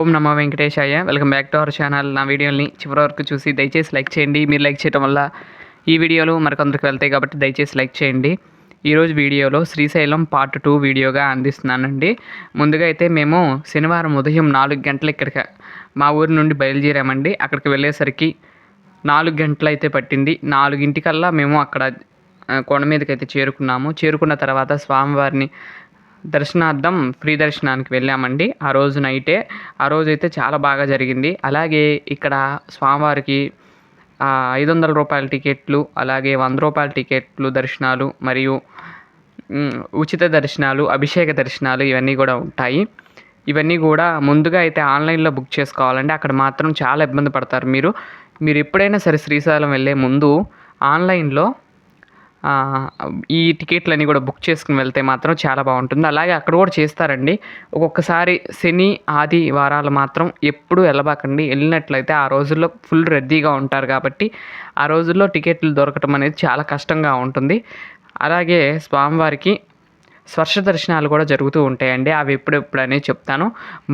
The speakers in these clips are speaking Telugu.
Om Namo Venkatesaya. Welcome back to our channel. నా వీడియోని చివరి వరకు చూసి దయచేసి లైక్ చేయండి. మీరు లైక్ చేయడం వల్ల ఈ వీడియోలు మరికొందరికి వెళ్తాయి కాబట్టి దయచేసి లైక్ చేయండి. ఈరోజు వీడియోలో శ్రీశైలం పార్ట్ 2 వీడియోగా అందిస్తున్నానండి. ముందుగా అయితే మేము శనివారం ఉదయం 4 గంటలు ఇక్కడికి మా ఊరి నుండి బయలుదేరామండి. అక్కడికి వెళ్ళేసరికి 4 గంటలు అయితే పట్టింది. 4:00కల్లా మేము అక్కడ కొండ మీదకి అయితే చేరుకున్నాము. చేరుకున్న తర్వాత స్వామివారిని దర్శనార్థం ఫ్రీ దర్శనానికి వెళ్ళామండి. ఆ రోజు నైటే. ఆ రోజైతే చాలా బాగా జరిగింది. అలాగే ఇక్కడ స్వామివారికి 500 రూపాయల టికెట్లు, అలాగే 100 రూపాయల టికెట్లు దర్శనాలు మరియు ఉచిత దర్శనాలు, అభిషేక దర్శనాలు ఇవన్నీ కూడా ఉంటాయి. ఇవన్నీ కూడా ముందుగా అయితే ఆన్లైన్లో బుక్ చేసుకోవాలండి. అక్కడ మాత్రం చాలా ఇబ్బంది పడతారు. మీరు ఎప్పుడైనా సరే శ్రీశైలం వెళ్ళే ముందు ఆన్లైన్లో ఈ టికెట్లన్నీ కూడా బుక్ చేసుకుని వెళ్తే మాత్రం చాలా బాగుంటుంది. అలాగే అక్కడ కూడా చేస్తారండి. ఒక్కొక్కసారి శని, ఆదివారాలు మాత్రం ఎప్పుడూ వెళ్ళబాకండి. వెళ్ళినట్లయితే ఆ రోజుల్లో ఫుల్ రద్దీగా ఉంటారు కాబట్టి ఆ రోజుల్లో టికెట్లు దొరకటం అనేది చాలా కష్టంగా ఉంటుంది. అలాగే స్వామివారికి స్పర్శ దర్శనాలు కూడా జరుగుతూ ఉంటాయండి. అవి ఎప్పుడెప్పుడు అనేది చెప్తాను.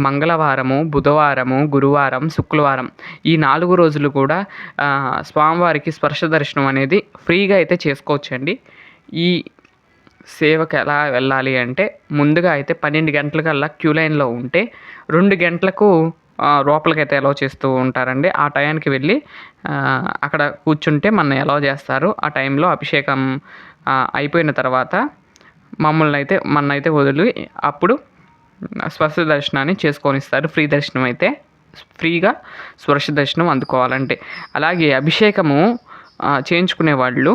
మంగళవారము, బుధవారము, గురువారం, శుక్రవారం ఈ 4 రోజులు కూడా స్వామివారికి స్పర్శ దర్శనం అనేది ఫ్రీగా అయితే చేసుకోవచ్చండి. ఈ సేవకు ఎలా వెళ్ళాలి అంటే ముందుగా అయితే 12 గంటలకల్లా క్యూ లైన్లో ఉంటే 2 గంటలకు లోపలికైతే అలౌ చేస్తూ ఉంటారండి. ఆ టయానికి వెళ్ళి అక్కడ కూర్చుంటే మన అలౌ చేస్తారు. ఆ టైంలో అభిషేకం అయిపోయిన తర్వాత మన్నైతే వదిలి అప్పుడు స్పర్శ దర్శనాన్ని చేసుకొనిస్తారు. ఫ్రీ దర్శనం అయితే ఫ్రీగా స్పర్శ దర్శనం అందుకోవాలంటే. అలాగే అభిషేకము చేయించుకునే వాళ్ళు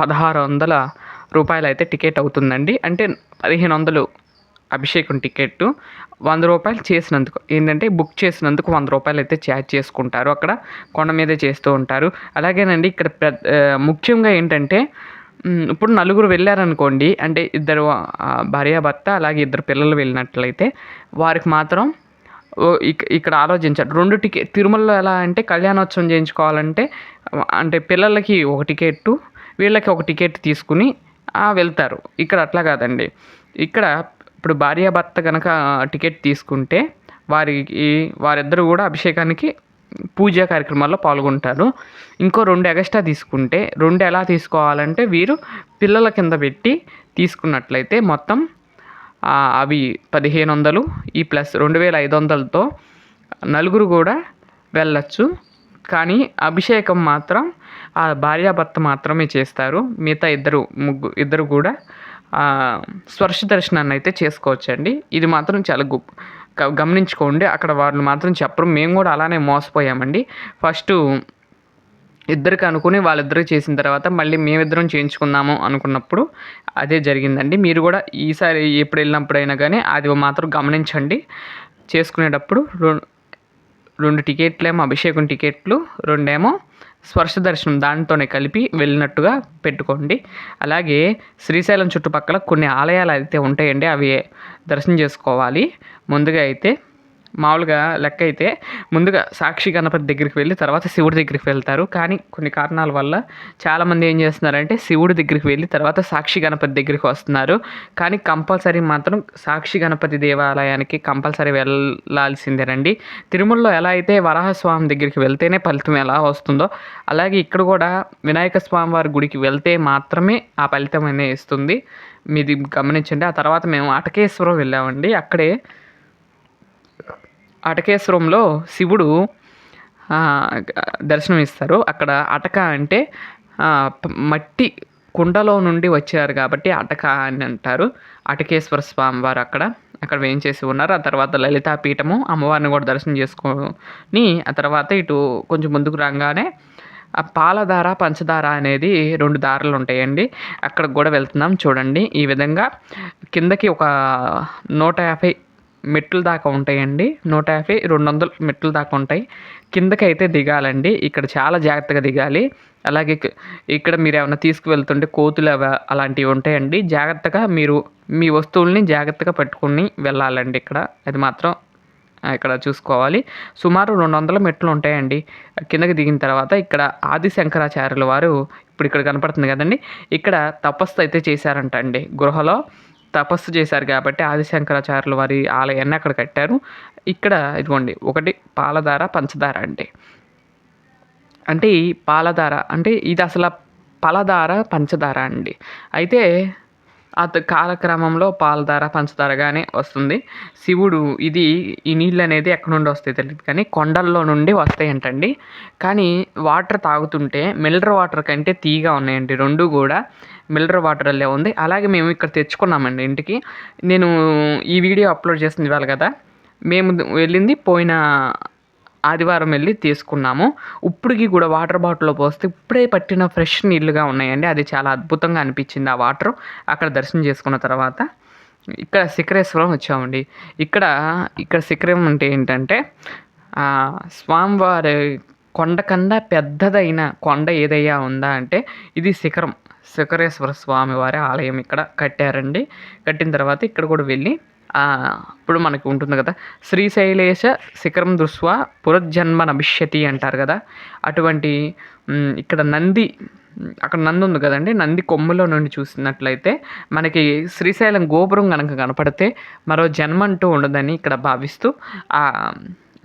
1600 రూపాయలు అయితే టికెట్ అవుతుందండి. అంటే 1500 అభిషేకం టికెట్టు, 100 రూపాయలు చేసినందుకు ఏంటంటే బుక్ చేసినందుకు 100 రూపాయలు అయితే ఛార్జ్ చేసుకుంటారు. అక్కడ కొండ మీదే చేస్తూ ఉంటారు. అలాగేనండి ఇక్కడ ముఖ్యంగా ఏంటంటే ఇప్పుడు నలుగురు వెళ్ళారనుకోండి, అంటే ఇద్దరు భార్యాభర్త అలాగే ఇద్దరు పిల్లలు వెళ్ళినట్లయితే వారికి మాత్రం ఇక్కడ ఆలోచించారు. 2 టికెట్ తిరుమలలో ఎలా అంటే కళ్యాణోత్సవం చేయించుకోవాలంటే అంటే పిల్లలకి ఒక టికెట్టు, వీళ్ళకి ఒక టికెట్ తీసుకుని వెళ్తారు. ఇక్కడ అట్లా కాదండి. ఇక్కడ ఇప్పుడు భార్యాభర్త కనుక టికెట్ తీసుకుంటే వారిద్దరూ కూడా అభిషేకానికి పూజా కార్యక్రమాల్లో పాల్గొంటారు. ఇంకో 2 ఎగస్ట్రా తీసుకుంటే 2 ఎలా తీసుకోవాలంటే వీరు పిల్లల కింద పెట్టి తీసుకున్నట్లయితే మొత్తం అవి 1500 ఈ ప్లస్ 2500తో నలుగురు కూడా వెళ్ళచ్చు. కానీ అభిషేకం మాత్రం ఆ భార్యాభర్త మాత్రమే చేస్తారు. మిగతా ఇద్దరు కూడా స్పర్శ దర్శనాన్ని అయితే చేసుకోవచ్చండి. ఇది మాత్రం చాలా గమనించుకోండి. అక్కడ వాళ్ళు మాత్రం చెప్పరు. మేము కూడా అలానే మోసపోయామండి. ఫస్ట్ ఇద్దరికి అనుకుని వాళ్ళిద్దరికి చేసిన తర్వాత మళ్ళీ మేమిద్దరం చేయించుకుందాము అనుకున్నప్పుడు అదే జరిగిందండి. మీరు కూడా ఈసారి ఎప్పుడు వెళ్ళినప్పుడైనా కానీ అది మాత్రం గమనించండి. చేసుకునేటప్పుడు 2 టికెట్లేమో అభిషేకం టికెట్లు, 2 ఏమో స్పర్శ దర్శనం దానితోనే కలిపి వెళ్ళినట్టుగా పెట్టుకోండి. అలాగే శ్రీశైలం చుట్టుపక్కల కొన్ని ఆలయాలు అయితే ఉంటాయండి. అవి దర్శనం చేసుకోవాలి. ముందుగా అయితే మామూలుగా లెక్క అయితే ముందుగా సాక్షి గణపతి దగ్గరికి వెళ్ళి తర్వాత శివుడి దగ్గరికి వెళ్తారు. కానీ కొన్ని కారణాల వల్ల చాలామంది ఏం చేస్తున్నారంటే శివుడి దగ్గరికి వెళ్ళి తర్వాత సాక్షి గణపతి దగ్గరికి వస్తున్నారు. కానీ కంపల్సరీ మాత్రం సాక్షి గణపతి దేవాలయానికి కంపల్సరీ వెళ్ళాల్సిందేనండి. తిరుమలలో ఎలా అయితే వరాహస్వామి దగ్గరికి వెళ్తేనే ఫలితం ఎలా వస్తుందో అలాగే ఇక్కడ కూడా వినాయక స్వామి వారి గుడికి వెళ్తే మాత్రమే ఆ ఫలితం అనేది ఇస్తుంది. మీది గమనించండి. ఆ తర్వాత మేము అటకేశ్వరం వెళ్ళామండి. అక్కడే అటకేశ్వరంలో శివుడు దర్శనం ఇస్తారు. అక్కడ అటక అంటే మట్టి కుండలో నుండి వచ్చారు కాబట్టి అటక అని అంటారు. అటకేశ్వర స్వామి వారు అక్కడ వేయించేసి ఉన్నారు. ఆ తర్వాత లలితాపీఠము అమ్మవారిని కూడా దర్శనం చేసుకొని ఆ తర్వాత ఇటు కొంచెం ముందుకు రాగానే పాలధార, పంచదార అనేది 2 దారులు ఉంటాయండి. అక్కడికి కూడా వెళ్తున్నాం. చూడండి ఈ విధంగా కిందకి ఒక 150 మెట్లు దాకా ఉంటాయండి. 150, 200 మెట్లు దాకా ఉంటాయి. కిందకైతే దిగాలండి. ఇక్కడ చాలా జాగ్రత్తగా దిగాలి. అలాగే ఇక్కడ మీరు ఏమైనా తీసుకువెళ్తుంటే కోతులు అలాంటివి ఉంటాయండి. జాగ్రత్తగా మీరు మీ వస్తువుల్ని జాగ్రత్తగా పట్టుకుని వెళ్ళాలండి. అది మాత్రం ఇక్కడ చూసుకోవాలి. సుమారు 200 మెట్లు ఉంటాయండి. కిందకి దిగిన తర్వాత ఇక్కడ ఆది శంకరాచార్యుల వారు ఇప్పుడు ఇక్కడ కనపడుతుంది కదండి, ఇక్కడ తపస్సు అయితే చేశారంట అండి. గృహలో తపస్సు చేశారు కాబట్టి ఆది శంకరాచార్యుల వారి ఆలయాన్ని అక్కడ కట్టారు. ఇక్కడ ఇదిగోండి ఒకటి పాలధార, పంచదార అండి. అంటే ఈ పాలధార అంటే ఇది అసల పలధార, పంచదార అండి. అయితే కాలక్రమంలో పాలధార, పంచదారగానే వస్తుంది. శివుడు ఈ నీళ్ళనేది ఎక్కడి నుండి వస్తాయో తెలీదు కానీ కొండల్లో నుండి వస్తాయంటండి. కానీ వాటర్ తాగుతుంటే మినరల్ వాటర్ కంటే తియ్యగా ఉన్నాయండి. 2 కూడా మినరల్ వాటర్ వల్లే ఉంది. అలాగే మేము ఇక్కడ తెచ్చుకున్నామండి ఇంటికి. నేను ఈ వీడియో అప్లోడ్ చేసింది ఇవాళ కదా! మేము వెళ్ళింది పోయిన ఆదివారం వెళ్ళి తీసుకున్నాము. ఇప్పటికి కూడా వాటర్ బాటిల్‌లో పోస్తే ఇప్పుడే పట్టిన ఫ్రెష్ నీళ్ళుగా ఉన్నాయండి. అది చాలా అద్భుతంగా అనిపించింది ఆ వాటరు. అక్కడ దర్శనం చేసుకున్న తర్వాత ఇక్కడ శిఖరేశ్వరం వచ్చామండి. ఇక్కడ శిఖరం అంటే ఏంటంటే స్వామివారి కొండ కన్నా పెద్దదైన కొండ ఏదైనా ఉందా అంటే ఇది శిఖరేశ్వర స్వామివారి ఆలయం ఇక్కడ కట్టారండి. కట్టిన తర్వాత ఇక్కడ కూడా వెళ్ళి ఇప్పుడు మనకి ఉంటుంది కదా, శ్రీశైలేశ శిఖరం దృష్ట్వా పునర్జన్మ నభిష్యతి అంటారు కదా, అటువంటి ఇక్కడ అక్కడ నంది ఉంది కదండి, నంది కొమ్ములో నుండి చూసినట్లయితే మనకి శ్రీశైలం గోపురం కనుక కనపడితే మరో జన్మ అంటూ ఉండదని ఇక్కడ భావిస్తూ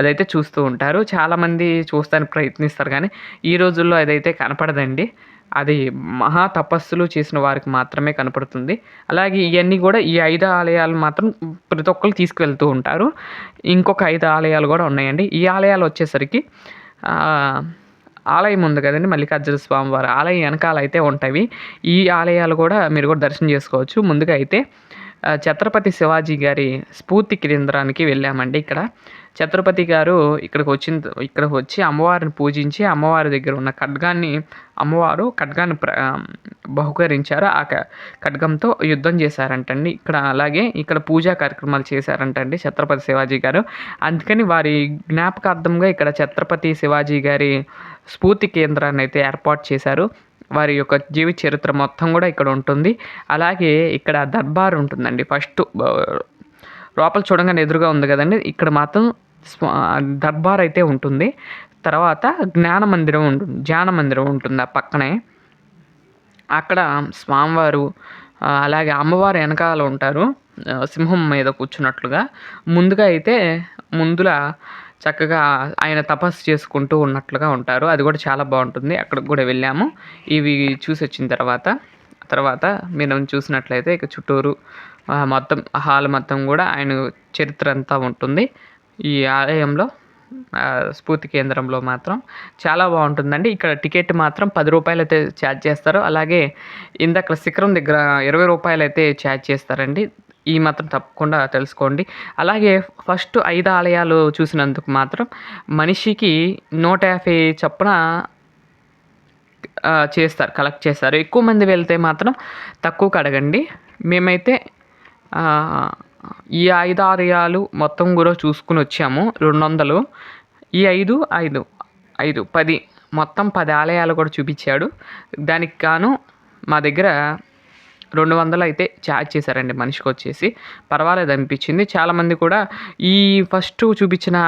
అదైతే చూస్తూ ఉంటారు. చాలామంది చూస్తానికి ప్రయత్నిస్తారు కానీ ఈ రోజుల్లో అదైతే కనపడదండి. అది మహా తపస్సులు చేసిన వారికి మాత్రమే కనపడుతుంది. అలాగే ఇవన్నీ కూడా ఈ 5 ఆలయాలు మాత్రం ప్రతి ఒక్కరు తీసుకువెళ్తూ ఉంటారు. ఇంకొక 5 ఆలయాలు కూడా ఉన్నాయండి. ఈ ఆలయాలు వచ్చేసరికి ఆలయం ఉంది కదండి, మల్లికార్జున స్వామివారి ఆలయం వెనకాల అయితే ఉంటాయి. ఈ ఆలయాలు కూడా మీరు కూడా దర్శనం చేసుకోవచ్చు. ముందుగా అయితే ఛత్రపతి శివాజీ గారి స్ఫూర్తి కేంద్రానికి వెళ్ళామండి. ఇక్కడ ఛత్రపతి గారు ఇక్కడికి వచ్చి అమ్మవారిని పూజించి అమ్మవారి దగ్గర ఉన్న అమ్మవారు ఖడ్గాన్ని బహుకరించారు. ఆ ఖడ్గంతో యుద్ధం చేశారంటండి. అలాగే ఇక్కడ పూజా కార్యక్రమాలు చేశారంటండి ఛత్రపతి శివాజీ గారు. అందుకని వారి జ్ఞాపకార్థంగా ఇక్కడ ఛత్రపతి శివాజీ గారి స్ఫూర్తి కేంద్రాన్ని అయితే ఏర్పాటు చేశారు. వారి యొక్క జీవిత చరిత్ర మొత్తం కూడా ఇక్కడ ఉంటుంది. అలాగే ఇక్కడ దర్బార్ ఉంటుందండి. ఫస్ట్ లోపల చూడంగానే ఎదురుగా ఉంది కదండి, ఇక్కడ మాత్రం దర్బార్ అయితే ఉంటుంది. తర్వాత ధ్యాన మందిరం ఉంటుంది ఆ పక్కనే. అక్కడ స్వామివారు అలాగే అమ్మవారు వెనకాల ఉంటారు, సింహం మీద కూర్చున్నట్లుగా. ముందుల చక్కగా ఆయన తపస్సు చేసుకుంటూ ఉన్నట్లుగా ఉంటారు. అది కూడా చాలా బాగుంటుంది. అక్కడికి కూడా వెళ్ళాము. ఇవి చూసి వచ్చిన తర్వాత మీరు చూసినట్లయితే ఇక చుట్టూరు మొత్తం హాల్ మొత్తం కూడా ఆయన చరిత్ర అంతా ఉంటుంది. ఈ ఆలయంలో స్ఫూర్తి కేంద్రంలో మాత్రం చాలా బాగుంటుందండి. ఇక్కడ టికెట్ మాత్రం 10 రూపాయలు అయితే ఛార్జ్ చేస్తారు. అలాగే ఇందాక శిఖరం దగ్గర 20 రూపాయలు అయితే ఛార్జ్ చేస్తారండి. ఈ మాత్రం తప్పకుండా తెలుసుకోండి. అలాగే ఫస్ట్ 5 ఆలయాలు చూసినందుకు మాత్రం మనిషికి 150 చొప్పున కలెక్ట్ చేస్తారు. ఎక్కువ మంది వెళ్తే మాత్రం తక్కువకి అడగండి. మేమైతే ఈ 5 ఆలయాలు మొత్తం కూడా చూసుకుని వచ్చాము. 200 ఈ 5 10 మొత్తం 10 ఆలయాలు కూడా చూపించాడు. దానికి గాను మా దగ్గర 200 అయితే ఛార్జ్ చేశారండి మనిషికి వచ్చేసి. పర్వాలేదు అనిపించింది. చాలామంది కూడా ఈ ఫస్ట్ చూపించిన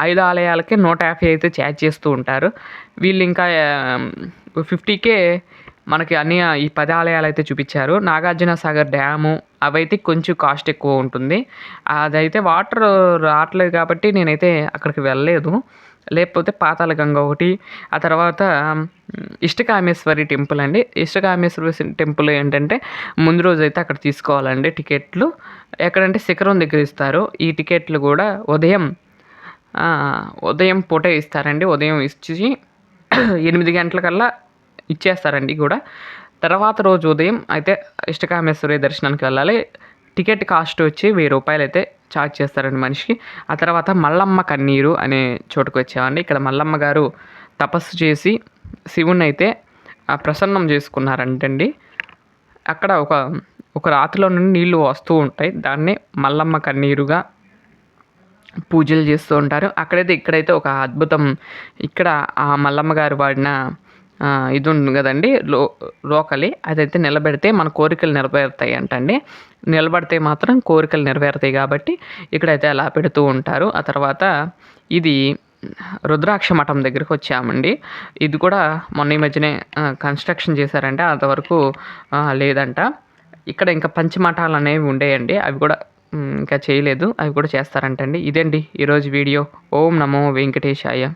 5 ఆలయాలకే 150 అయితే ఛార్జ్ చేస్తూ ఉంటారు. వీళ్ళు ఇంకా 50K మనకి ఈ 10 ఆలయాలు అయితే చూపించారు. నాగార్జున సాగర్ డ్యాము అవైతే కొంచెం కాస్ట్ ఎక్కువ ఉంటుంది. అదైతే వాటర్ రావట్లేదు కాబట్టి నేనైతే అక్కడికి వెళ్ళలేదు. లేకపోతే పాతాళ గంగ ఒకటి, ఆ తర్వాత ఇష్టకామేశ్వరి టెంపుల్ అండి. ఇష్టకామేశ్వరి టెంపుల్ ఏంటంటే ముందు రోజు అయితే అక్కడ తీసుకోవాలండి టికెట్లు. ఎక్కడంటే శిఖరం దగ్గర ఇస్తారు. ఈ టికెట్లు కూడా ఉదయం పూటే ఇస్తారండి. ఉదయం ఇచ్చి 8 గంటలకల్లా ఇచ్చేస్తారండి కూడా. తర్వాత రోజు ఉదయం అయితే ఇష్టకామేశ్వరి దర్శనానికి వెళ్ళాలి. టికెట్ కాస్ట్ వచ్చి 1000 రూపాయలు అయితే ఛార్జ్ చేస్తారండి మనిషికి. ఆ తర్వాత మల్లమ్మ కన్నీరు అనే చోటుకు వచ్చామండి. ఇక్కడ మల్లమ్మ గారు తపస్సు చేసి శివుని అయితే ప్రసన్నం చేసుకున్నారంటండి. అక్కడ ఒక రాతిలో నుండి నీళ్లు వస్తూ ఉంటాయి. దాన్నే మల్లమ్మ కన్నీరుగా పూజలు చేస్తూ ఉంటారు. ఇక్కడైతే ఒక అద్భుతం. ఇక్కడ ఆ మల్లమ్మ గారు వాడిన ఇది ఉంది కదండి, రోకలి, అదైతే నిలబెడితే మన కోరికలు నెరవేరుతాయి అంటండి. నిలబడితే మాత్రం కోరికలు నెరవేరుతాయి కాబట్టి ఇక్కడైతే అలా పెడుతూ ఉంటారు. ఆ తర్వాత ఇది రుద్రాక్ష మఠం దగ్గరికి వచ్చామండి. ఇది కూడా మొన్న ఈ మధ్యనే కన్స్ట్రక్షన్ చేశారంటే అంతవరకు లేదంట. ఇక్కడ ఇంకా పంచమఠాలు అనేవి ఉండేయండి. అవి కూడా ఇంకా చేయలేదు. అవి కూడా చేస్తారంటండి. ఇదండి ఈరోజు వీడియో. ఓం నమో వెంకటేశాయ.